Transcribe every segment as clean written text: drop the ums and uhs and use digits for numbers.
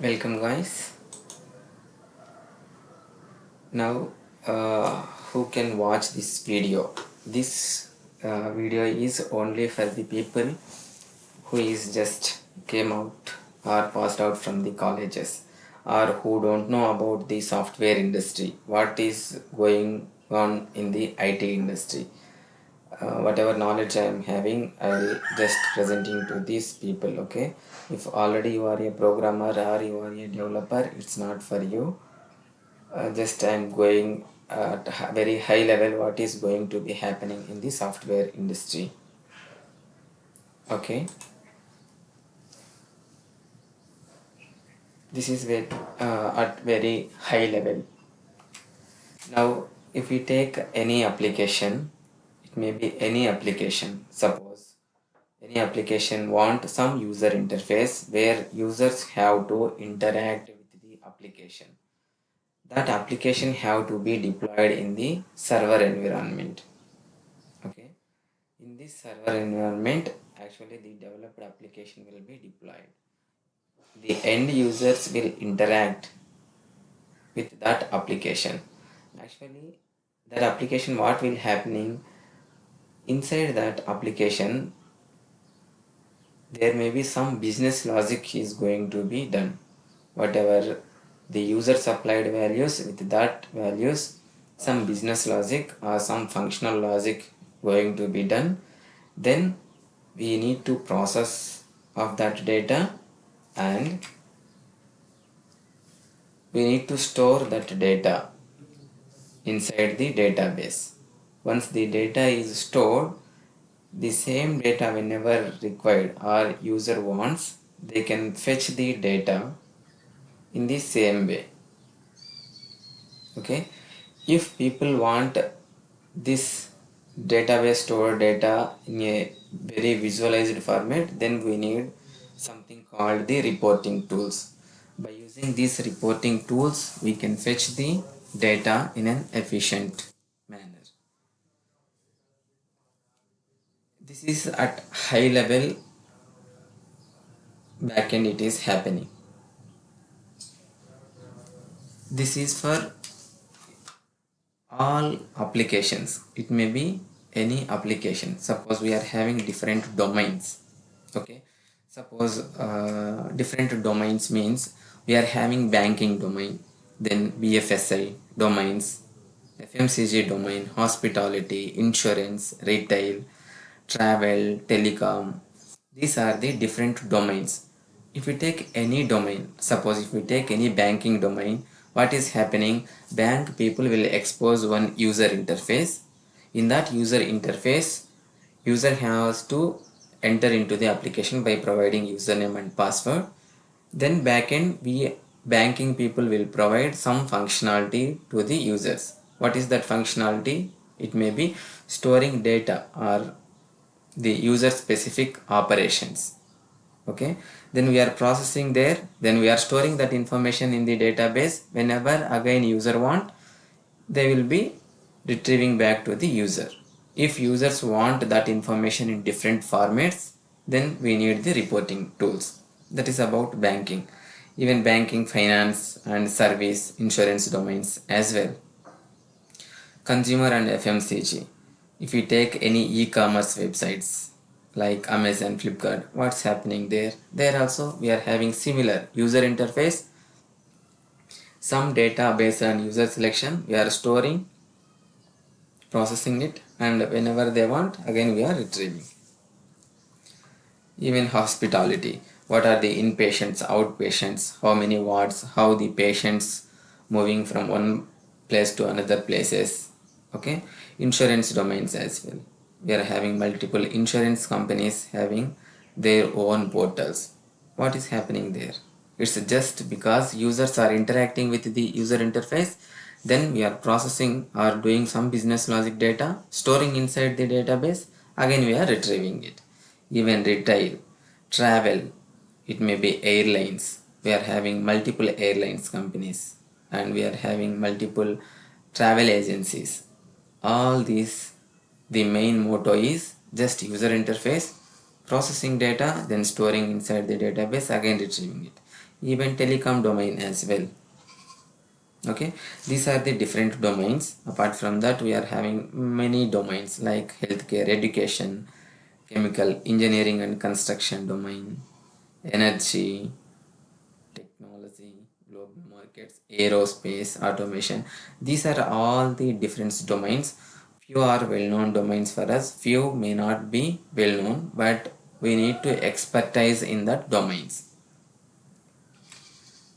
Welcome guys. Now who can watch this video? This video is only for the people who is just came out or passed out from the colleges, or who don't know about the software industry, what is going on in the IT industry. Whatever knowledge I am having, I will just presenting to these people. Okay, if already you are a programmer or you are a developer, it's not for you. Just I'm going at very high level what is going to be happening in the software industry. Okay, this is at very high level. Now if we take any application, it may be any application. Suppose any application want some user interface where users have to interact with the application. That application have to be deployed in the server environment. Okay, in this server environment, actually the developed application will be deployed. The end users will interact with that application. Actually, that application, what will happening inside that application, there may be some business logic is going to be done. Whatever the user supplied values, with that values, some business logic or some functional logic going to be done. Then we need to process of that data, and we need to store that data inside the database. Once the data is stored, the same data whenever required or user wants, they can fetch the data in the same way. Okay, if people want this database stored data in a very visualized format, then we need something called the reporting tools. By using these reporting tools, we can fetch the data in an efficient manner. This is at high level backend it is happening. This is for all applications. It may be any application. Suppose we are having different domains. Okay, suppose different domains means we are having banking domain, then BFSI domains, FMCG domain, hospitality, insurance, retail, travel, telecom. These are the different domains. If we take any domain, suppose if we take any banking domain, what is happening? Bank people will expose one user interface. In that user interface, user has to enter into the application by providing username and password. Then backend, we banking people will provide some functionality to the users. What is that functionality? It may be storing data or the user specific operations. Okay, then we are processing there, then we are storing that information in the database. Whenever again user want, they will be retrieving back to the user. If users want that information in different formats, then we need the reporting tools. That is about banking. Even banking, finance and service, insurance domains as well. Consumer and FMCG. If you take any e-commerce websites like Amazon, Flipkart, what's happening there? There also we are having similar user interface. Some data based on user selection, we are storing, processing it, and whenever they want, again we are retrieving. Even hospitality. What are the inpatients, outpatients, how many wards, how the patients moving from one place to another places. Okay, insurance domains as well. We are having multiple insurance companies having their own portals. What is happening there? It's just because users are interacting with the user interface, then we are processing or doing some business logic data, storing inside the database, again we are retrieving it. Even retail, travel, it may be airlines. We are having multiple airlines companies, and we are having multiple travel agencies. All these, the main motto is just user interface, processing data, then storing inside the database, again retrieving it. even telecom domain as well. Okay, these are the different domains. Apart from that, we are having many domains like healthcare, education, chemical, engineering and construction domain, energy, technology, global markets, aerospace, automation. These are all the different domains. Few are well-known domains for us, few may not be well-known, but we need to expertise in that domains.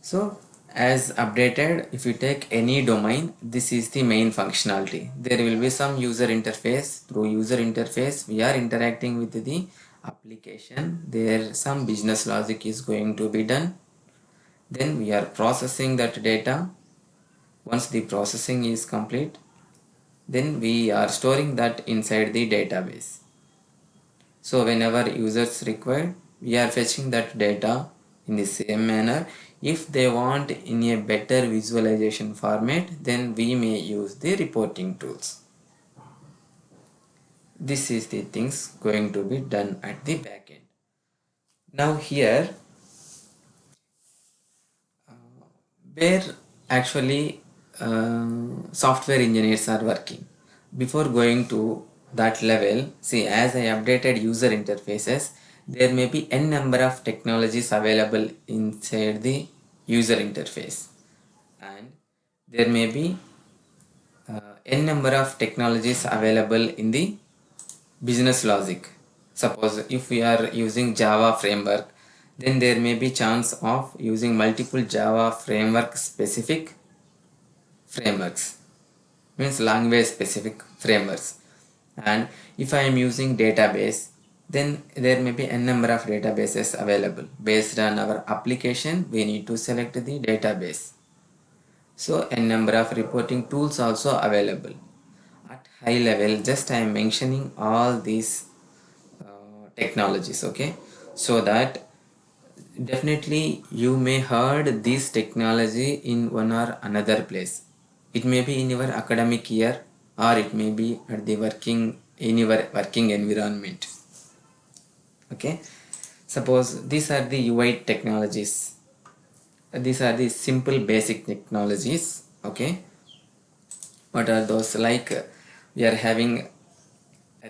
So as updated, if you take any domain, this is the main functionality. There will be some user interface. Through user interface, we are interacting with the application. There some business logic is going to be done. Then we are processing that data. Once the processing is complete, then we are storing that inside the database. So whenever users require, we are fetching that data in the same manner. If they want in a better visualization format, then we may use the reporting tools. This is the things going to be done at the back end. Now here, where actually software engineers are working. Before going to that level, see, as I updated user interfaces, there may be n number of technologies available inside the user interface, and there may be n number of technologies available in the business logic. Suppose if we are using Java framework, then there may be chance of using multiple Java framework specific frameworks, means language specific frameworks. And if I am using database, then there may be a number of databases available. Based on our application, we need to select the database. So a number of reporting tools also available. At high level, just I am mentioning all these technologies, okay, so that definitely you may heard this technology in one or another place. It may be in your academic year, or it may be at the working in your working environment. Okay, suppose these are the UI technologies. These are the simple basic technologies. Okay, what are those? Like we are having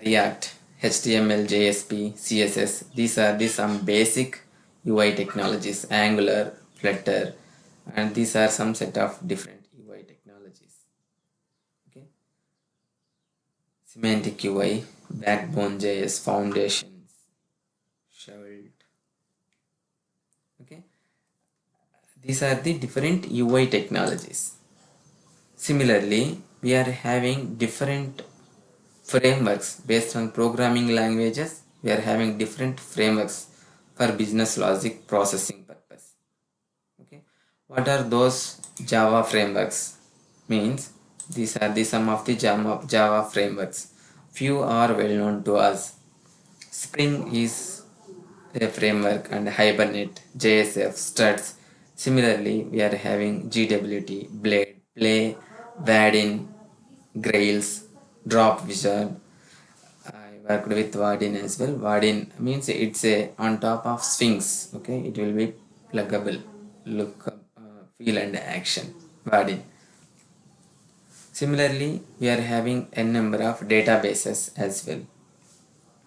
React, HTML, JSP, CSS. These are the some basic UI technologies. Angular, Flutter, and these are some set of different UI technologies. Okay, semantic UI, Backbone JS, Foundations, Svelte. Okay, these are the different UI technologies. Similarly, we are having different frameworks based on programming languages. We are having different frameworks for business logic processing purpose. Okay, what are those Java frameworks? Means these are the some of the Java frameworks. Few are well known to us. Spring is a framework, and Hibernate, JSF, Struts. Similarly, we are having GWT, Blade, Play, Vaadin, Grails, Drop Wizard. I worked with Vaadin as well. Vaadin means it's a on top of Sphinx. Okay, it will be pluggable. Look, feel and action. Vaadin. Similarly, we are having a number of databases as well.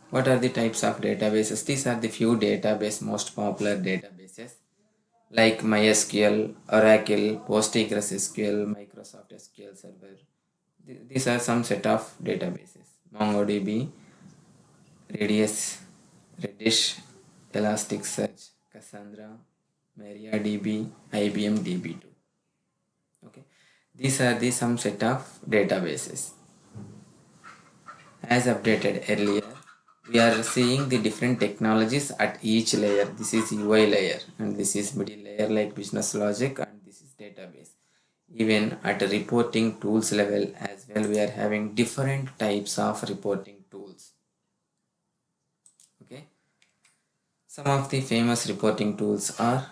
What are the types of databases? These are the few database most popular databases like MySQL, Oracle, PostgreSQL, Microsoft SQL Server. These are some set of databases. MongoDB, Redis, Elasticsearch, Cassandra, MariaDB, IBM DB2. Okay, these are the some set of databases. As updated earlier, we are seeing the different technologies at each layer. This is UI layer, and this is middle layer like business logic, and this is database. Even at a reporting tools level as well, we are having different types of reporting tools. Okay, some of the famous reporting tools are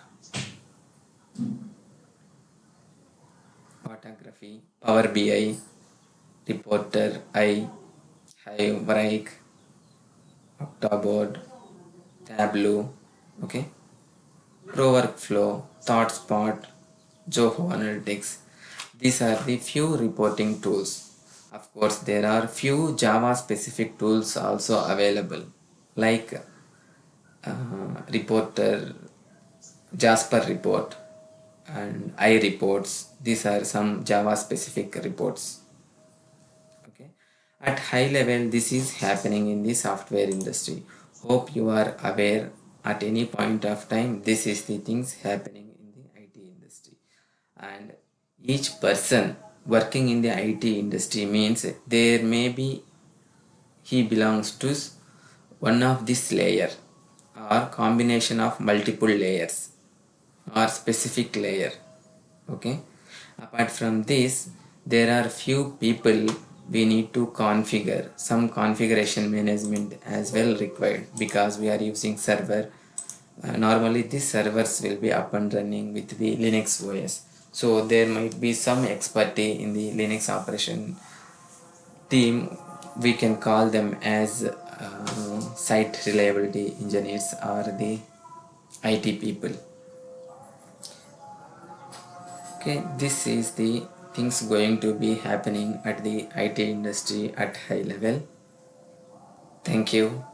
Photography, Power BI, Reporter, Hive, Brick, Octoboard, Tableau. Okay, ProWorkflow, ThoughtSpot, Zoho Analytics. These are the few reporting tools. Of course, there are few Java specific tools also available like Reporter, Jasper Report, and iReports. These are some Java specific reports. Okay, at high level, this is happening in the software industry. Hope you are aware at any point of time. This is the things happening in the IT industry, and each person working in the IT industry means there may be he belongs to one of this layer or combination of multiple layers or specific layer. Okay, apart from this there are few people we need to configure some configuration management as well required because we are using server. Normally these servers will be up and running with the Linux OS, so there might be some expertise in the Linux operation team. We can call them as site reliability engineers or the IT people. Okay, this is the things going to be happening at the IT industry at high level. Thank you.